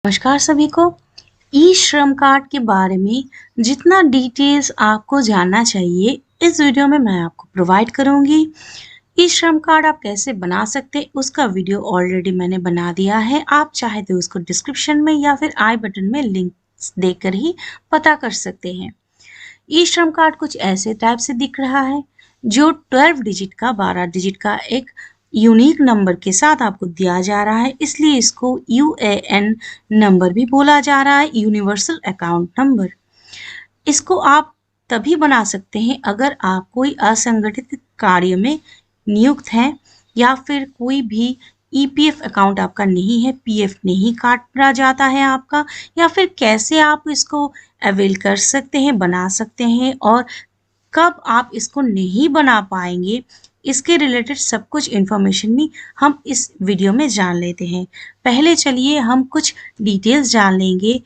नमस्कार सभी को। ई श्रम कार्ड के बारे में जितना डिटेल्स आपको जानना चाहिए इस वीडियो में मैं आपको प्रोवाइड करूंगी। ई श्रम कार्ड आप कैसे बना सकते हैं उसका वीडियो ऑलरेडी मैंने बना दिया है। आप चाहे तो उसको डिस्क्रिप्शन में या फिर आई बटन में लिंक देकर ही पता कर सकते हैं। ई श्रम कार्ड कुछ ऐसे टाइप से दिख रहा है जो 12 डिजिट का 12 डिजिट का एक यूनिक नंबर के साथ आपको दिया जा रहा है, इसलिए इसको यूएएन नंबर भी बोला जा रहा है, यूनिवर्सल अकाउंट नंबर। इसको आप तभी बना सकते हैं अगर आप कोई असंगठित कार्य में नियुक्त हैं या फिर कोई भी ईपीएफ अकाउंट आपका नहीं है, पीएफ नहीं काटा जाता है आपका, या फिर कैसे आप इसको अवेल कर सकते हैं, बना सकते हैं और कब आप इसको नहीं बना पाएंगे, इसके रिलेटेड सब कुछ इन्फॉर्मेशन भी हम इस वीडियो में जान लेते हैं। पहले चलिए हम कुछ डिटेल्स जान लेंगे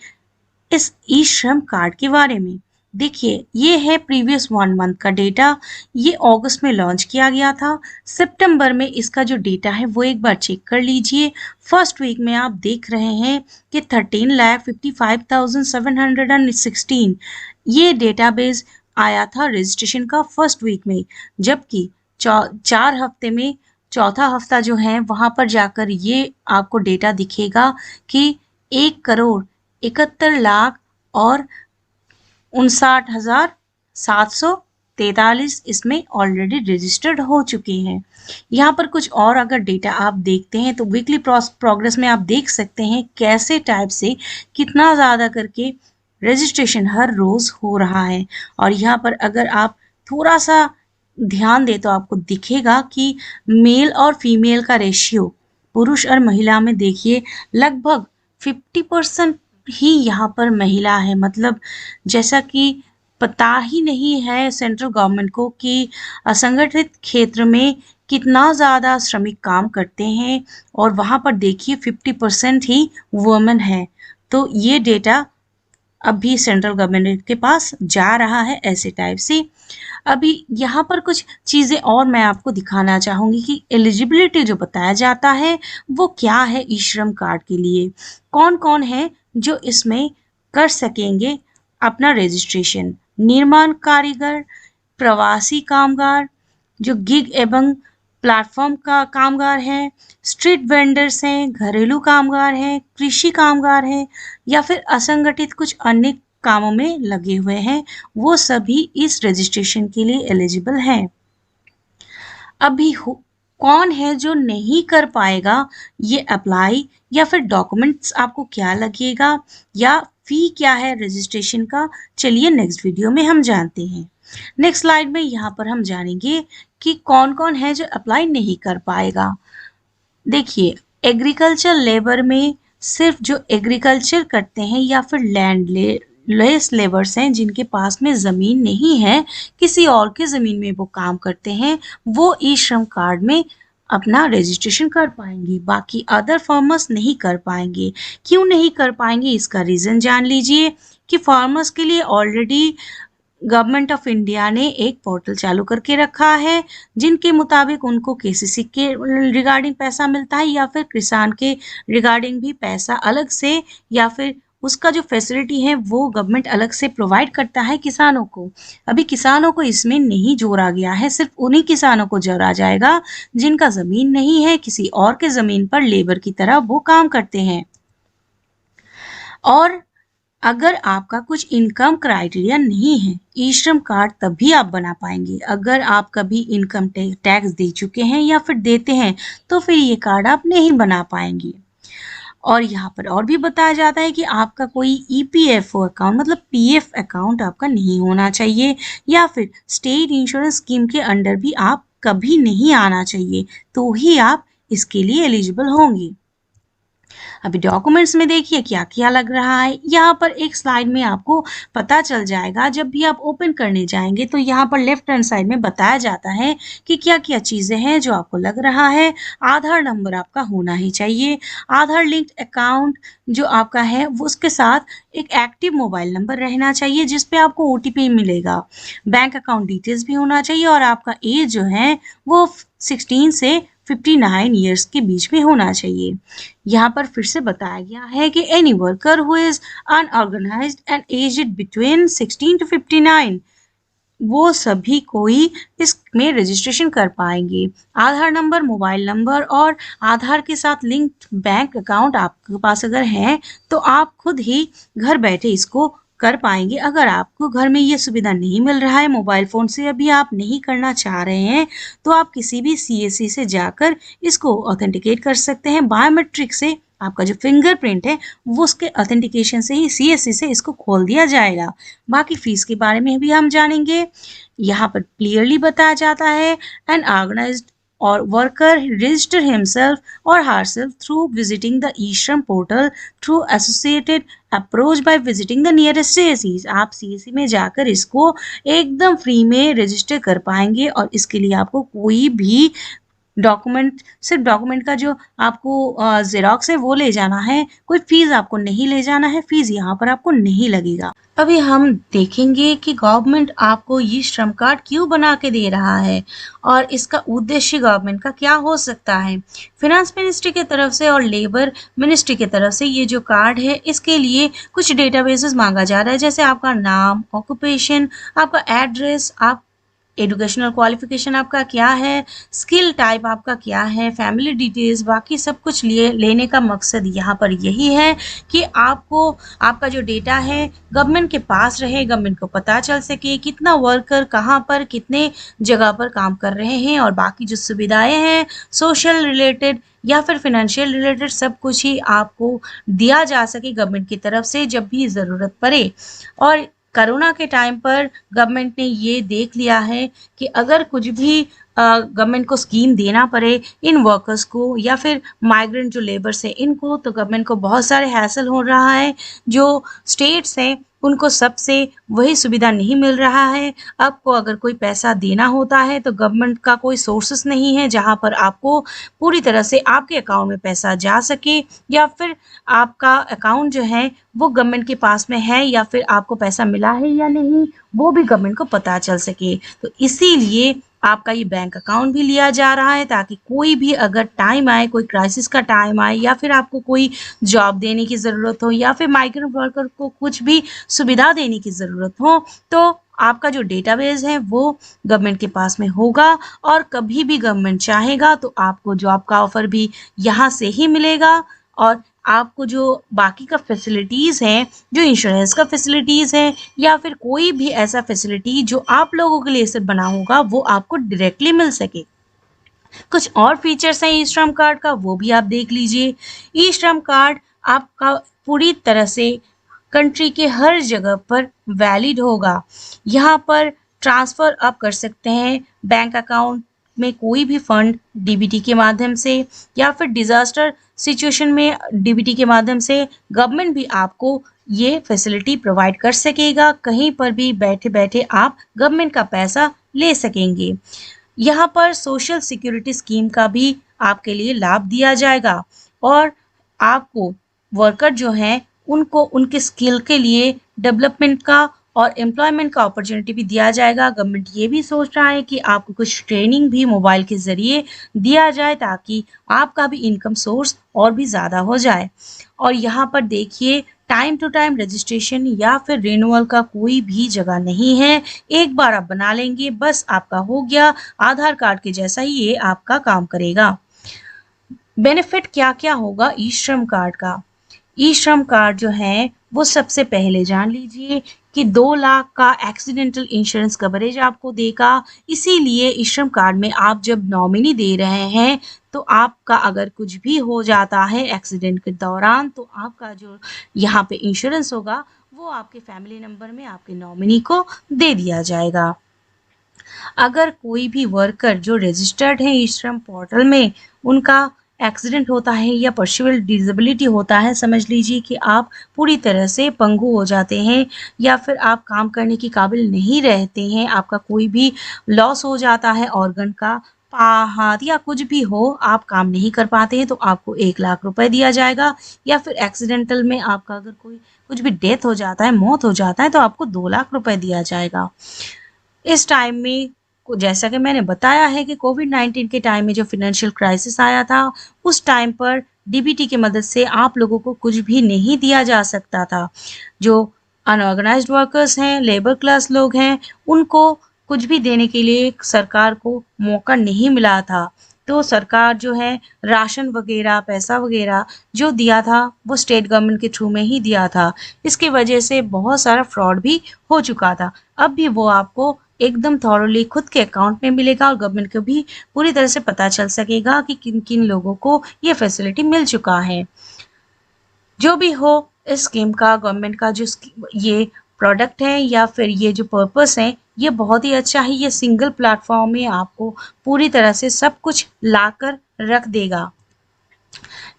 इस ई श्रम कार्ड के बारे में। देखिए, ये है प्रीवियस 1 मंथ का डेटा। ये अगस्त में लॉन्च किया गया था। सितंबर में इसका जो डेटा है वो एक बार चेक कर लीजिए। फर्स्ट वीक में आप देख रहे हैं कि 13,55,716 ये डेटाबेस आया था रजिस्ट्रेशन का फर्स्ट वीक में, जबकि 4 हफ्ते में चौथा हफ्ता जो है वहां पर जाकर ये आपको डेटा दिखेगा कि 1,71,00,000 और 59,743 इसमें ऑलरेडी रजिस्टर्ड हो चुके हैं। यहाँ पर कुछ और अगर डेटा आप देखते हैं तो वीकली प्रोग्रेस में आप देख सकते हैं कैसे टाइप से कितना ज़्यादा करके रजिस्ट्रेशन हर रोज़ हो रहा है। और यहाँ पर अगर आप थोड़ा सा ध्यान दे तो आपको दिखेगा कि मेल और फीमेल का रेशियो पुरुष और महिला में देखिए लगभग 50% ही यहाँ पर महिला है। मतलब जैसा कि पता ही नहीं है सेंट्रल गवर्नमेंट को कि असंगठित क्षेत्र में कितना ज़्यादा श्रमिक काम करते हैं और वहाँ पर देखिए 50% ही वुमेन है। तो ये डेटा अभी सेंट्रल गवर्नमेंट के पास जा रहा है ऐसे टाइप से। अभी यहाँ पर कुछ चीज़ें और मैं आपको दिखाना चाहूँगी कि एलिजिबिलिटी जो बताया जाता है वो क्या है ई श्रम कार्ड के लिए, कौन कौन है जो इसमें कर सकेंगे अपना रजिस्ट्रेशन। निर्माण कारीगर, प्रवासी कामगार, जो गिग एवं प्लेटफॉर्म का कामगार हैं, स्ट्रीट वेंडर्स हैं, घरेलू कामगार हैं, कृषि कामगार हैं या फिर असंगठित कुछ अन्य कामों में लगे हुए हैं, वो सभी इस रजिस्ट्रेशन के लिए एलिजिबल हैं। अभी कौन है जो नहीं कर पाएगा ये अप्लाई, या फिर डॉक्यूमेंट्स आपको क्या लगेगा या फी क्या है रजिस्ट्रेशन का, चलिए नेक्स्ट वीडियो में हम जानते हैं। नेक्स्ट स्लाइड में यहाँ पर हम जानेंगे कि कौन कौन है जो अप्लाई नहीं कर पाएगा। देखिए, एग्रीकल्चर लेबर में सिर्फ जो एग्रीकल्चर करते हैं या फिर लैंड लेस लेबर्स हैं जिनके पास में ज़मीन नहीं है, किसी और के ज़मीन में वो काम करते हैं, वो ई श्रम कार्ड में अपना रजिस्ट्रेशन कर पाएंगे। बाकी अदर फार्मर्स नहीं कर पाएंगे। क्यों नहीं कर पाएंगे इसका रीज़न जान लीजिए कि फार्मर्स के लिए ऑलरेडी गवर्नमेंट ऑफ इंडिया ने एक पोर्टल चालू करके रखा है जिनके मुताबिक उनको केसीसी के रिगार्डिंग पैसा मिलता है या फिर किसान के रिगार्डिंग भी पैसा अलग से, या फिर उसका जो फैसिलिटी है वो गवर्नमेंट अलग से प्रोवाइड करता है किसानों को। अभी किसानों को इसमें नहीं जोड़ा गया है, सिर्फ उन्हीं किसानों को जोड़ा जाएगा जिनका ज़मीन नहीं है, किसी और के ज़मीन पर लेबर की तरह वो काम करते हैं। और अगर आपका कुछ इनकम क्राइटेरिया नहीं है, ई श्रम कार्ड तभी आप बना पाएंगे अगर आप कभी इनकम टैक्स दे चुके हैं या फिर देते हैं, तो फिर ये कार्ड आप नहीं बना पाएंगे। और यहाँ पर और भी बताया जाता है कि आपका कोई ईपीएफओ अकाउंट मतलब पीएफ अकाउंट आपका नहीं होना चाहिए, या फिर स्टेट इंश्योरेंस स्कीम के अंडर भी आप कभी नहीं आना चाहिए, तो ही आप इसके लिए एलिजिबल होंगे। अभी डॉक्यूमेंट्स में देखिए क्या क्या लग रहा है। यहाँ पर एक स्लाइड में आपको पता चल जाएगा, जब भी आप ओपन करने जाएंगे तो यहाँ पर लेफ्ट हैंड साइड में बताया जाता है कि क्या क्या चीज़ें हैं जो आपको लग रहा है। आधार नंबर आपका होना ही चाहिए, आधार लिंक्ड अकाउंट जो आपका है वो उसके साथ एक एक्टिव मोबाइल नंबर रहना चाहिए जिसपे आपको ओटीपी मिलेगा, बैंक अकाउंट डिटेल्स भी होना चाहिए और आपका एज जो है वो 16 से 59 ईयर्स के बीच में होना चाहिए। यहाँ पर फिर से बताया गया है कि any worker who is unorganised and aged between 16 to 59, वो सभी कोई इसमें रजिस्ट्रेशन कर पाएंगे। आधार नंबर, मोबाइल नंबर और आधार के साथ लिंक्ड बैंक अकाउंट आपके पास अगर है तो आप खुद ही घर बैठे इसको कर पाएंगे। अगर आपको घर में ये सुविधा नहीं मिल रहा है, मोबाइल फ़ोन से अभी आप नहीं करना चाह रहे हैं, तो आप किसी भी सीएससी से जाकर इसको ऑथेंटिकेट कर सकते हैं। बायोमेट्रिक से आपका जो फिंगरप्रिंट है वो उसके ऑथेंटिकेशन से ही सीएससी से इसको खोल दिया जाएगा। बाकी फीस के बारे में भी हम जानेंगे। यहाँ पर क्लियरली बताया जाता है an organised or worker register himself or herself through visiting the e-shram portal through associated approach by visiting the nearest CSCs। आप CSC में जाकर इसको एकदम फ्री में रजिस्टर कर पाएंगे और इसके लिए आपको कोई भी डॉक्यूमेंट, सिर्फ डॉक्यूमेंट का जो आपको जेरोक्स है वो ले जाना है, कोई फीस आपको नहीं ले जाना है, फीस यहाँ पर आपको नहीं लगेगा। अभी हम देखेंगे कि गवर्नमेंट आपको ये श्रम कार्ड क्यों बना के दे रहा है और इसका उद्देश्य गवर्नमेंट का क्या हो सकता है। फिनेंस मिनिस्ट्री की तरफ से और लेबर मिनिस्ट्री की तरफ से ये जो कार्ड है इसके लिए कुछ डेटाबेसेस मांगा जा रहा है, जैसे आपका नाम, ऑक्यूपेशन, आपका एड्रेस, आप एजुकेशनल क्वालिफिकेशन आपका क्या है, स्किल टाइप आपका क्या है, फैमिली डिटेल्स, बाकी सब कुछ लेने का मकसद यहाँ पर यही है कि आपको आपका जो डेटा है गवर्नमेंट के पास रहे, गवर्नमेंट को पता चल सके कितना वर्कर कहाँ पर कितने जगह पर काम कर रहे हैं और बाकी जो सुविधाएं हैं सोशल रिलेटेड या फिर फिनेंशियल रिलेटेड सब कुछ ही आपको दिया जा सके गवर्नमेंट की तरफ से जब भी ज़रूरत पड़े। और कोरोना के टाइम पर गवर्नमेंट ने ये देख लिया है कि अगर कुछ भी गवर्नमेंट को स्कीम देना पड़े इन वर्कर्स को या फिर माइग्रेंट जो लेबर्स है इनको, तो गवर्नमेंट को बहुत सारे हैसल हो रहा है। जो स्टेट्स हैं उनको सबसे वही सुविधा नहीं मिल रहा है। आपको अगर कोई पैसा देना होता है तो गवर्नमेंट का कोई सोर्सेस नहीं है जहां पर आपको पूरी तरह से आपके अकाउंट में पैसा जा सके या फिर आपका अकाउंट जो है वो गवर्नमेंट के पास में है या फिर आपको पैसा मिला है या नहीं वो भी गवर्नमेंट को पता चल सके। तो इसीलिए आपका ये बैंक अकाउंट भी लिया जा रहा है ताकि कोई भी अगर टाइम आए, कोई क्राइसिस का टाइम आए या फिर आपको कोई जॉब देने की ज़रूरत हो या फिर माइग्रेंट वर्कर को कुछ भी सुविधा देने की ज़रूरत हो तो आपका जो डेटाबेस है वो गवर्नमेंट के पास में होगा और कभी भी गवर्नमेंट चाहेगा तो आपको जॉब का ऑफर भी यहाँ से ही मिलेगा और आपको जो बाकी का फैसिलिटीज़ हैं, जो इंश्योरेंस का फैसिलिटीज़ है या फिर कोई भी ऐसा फैसिलिटी जो आप लोगों के लिए सिर्फ बना होगा वो आपको डायरेक्टली मिल सके। कुछ और फीचर्स हैं ई श्रम कार्ड का, वो भी आप देख लीजिए। ई श्रम कार्ड आपका पूरी तरह से कंट्री के हर जगह पर वैलिड होगा। यहाँ पर ट्रांसफ़र आप कर सकते हैं बैंक अकाउंट में कोई भी फंड डीबीटी के माध्यम से या फिर डिज़ास्टर सिचुएशन में डीबीटी के माध्यम से गवर्नमेंट भी आपको ये फैसिलिटी प्रोवाइड कर सकेगा। कहीं पर भी बैठे बैठे आप गवर्नमेंट का पैसा ले सकेंगे। यहाँ पर सोशल सिक्योरिटी स्कीम का भी आपके लिए लाभ दिया जाएगा और आपको वर्कर जो हैं उनको उनके स्किल के लिए डेवलपमेंट का और एम्प्लॉयमेंट का अपॉर्चुनिटी भी दिया जाएगा। गवर्नमेंट ये भी सोच रहा है कि आपको कुछ ट्रेनिंग भी मोबाइल के ज़रिए दिया जाए ताकि आपका भी इनकम सोर्स और भी ज़्यादा हो जाए। और यहाँ पर देखिए टाइम टू टाइम रजिस्ट्रेशन या फिर रिन्यूअल का कोई भी जगह नहीं है। एक बार आप बना लेंगे बस आपका हो गया, आधार कार्ड के जैसा ही ये आपका काम करेगा। बेनिफिट क्या क्या होगा ई श्रम कार्ड का। ई श्रम कार्ड जो है वो सबसे पहले जान लीजिए कि 2 लाख का एक्सीडेंटल इंश्योरेंस कवरेज आपको देगा। इसीलिए ई श्रम कार्ड में आप जब नॉमिनी दे रहे हैं तो आपका अगर कुछ भी हो जाता है एक्सीडेंट के दौरान तो आपका जो यहाँ पे इंश्योरेंस होगा वो आपके फैमिली नंबर में आपके नॉमिनी को दे दिया जाएगा। अगर कोई भी वर्कर जो रजिस्टर्ड है ई श्रम पोर्टल में उनका एक्सीडेंट होता है या पर्शियल डिसेबिलिटी होता है, समझ लीजिए कि आप पूरी तरह से पंगु हो जाते हैं या फिर आप काम करने के काबिल नहीं रहते हैं, आपका कोई भी लॉस हो जाता है ऑर्गन का, हाथ या कुछ भी हो, आप काम नहीं कर पाते हैं तो आपको 1 लाख रुपए दिया जाएगा। या फिर एक्सीडेंटल में आपका अगर कोई कुछ भी डेथ हो जाता है, मौत हो जाता है तो आपको 2 लाख रुपए दिया जाएगा। इस टाइम में जैसा कि मैंने बताया है कि कोविड-19 के टाइम में जो फाइनेंशियल क्राइसिस आया था, उस टाइम पर डीबीटी की मदद से आप लोगों को कुछ भी नहीं दिया जा सकता था। जो अनऑर्गेनाइज्ड वर्कर्स हैं, लेबर क्लास लोग हैं, उनको कुछ भी देने के लिए सरकार को मौका नहीं मिला था। तो सरकार जो है राशन वगैरह, पैसा वगैरह जो दिया था, वो स्टेट गवर्नमेंट के थ्रू में ही दिया था। इसकी वजह से बहुत सारा फ्रॉड भी हो चुका था। अब भी वो आपको एकदम थॉरोली खुद के अकाउंट में मिलेगा और गवर्नमेंट को भी पूरी तरह से पता चल सकेगा कि किन-किन लोगों को ये फैसिलिटी मिल चुका है। जो भी हो, इस स्कीम का, गवर्नमेंट का जो ये प्रोडक्ट है या फिर ये जो पर्पस है, ये बहुत ही अच्छा है। ये सिंगल प्लेटफॉर्म में आपको पूरी तरह से सब कुछ लाकर रख देगा।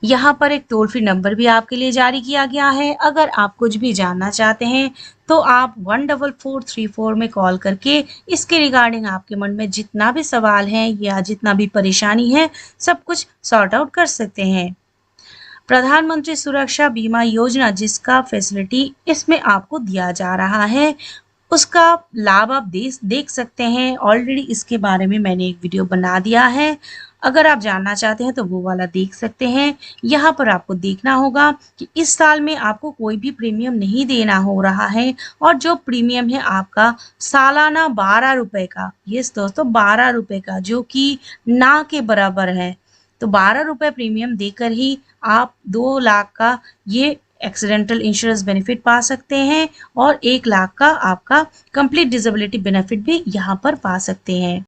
यहाँ पर एक टोल फ्री नंबर भी आपके लिए जारी किया गया है। अगर आप कुछ भी जानना चाहते हैं तो आप 14434 में कॉल करके इसके रिगार्डिंग आपके मन में जितना भी सवाल है या जितना भी परेशानी है, सब कुछ सॉर्ट आउट कर सकते हैं। प्रधानमंत्री सुरक्षा बीमा योजना, जिसका फैसिलिटी इसमें आपको दिया जा रहा है, उसका लाभ आप देख सकते हैं। ऑलरेडी इसके बारे में मैंने एक वीडियो बना दिया है। अगर आप जानना चाहते हैं तो वो वाला देख सकते हैं। यहाँ पर आपको देखना होगा कि इस साल में आपको कोई भी प्रीमियम नहीं देना हो रहा है और जो प्रीमियम है आपका सालाना 12 रुपए का, यस दोस्तों 12 रुपए का, जो कि ना के बराबर है। तो 12 रुपए प्रीमियम देकर ही आप 2 लाख का ये एक्सीडेंटल इंश्योरेंस बेनिफिट पा सकते हैं और 1 लाख का आपका कंप्लीट डिसेबिलिटी बेनिफिट भी यहाँ पर पा सकते हैं।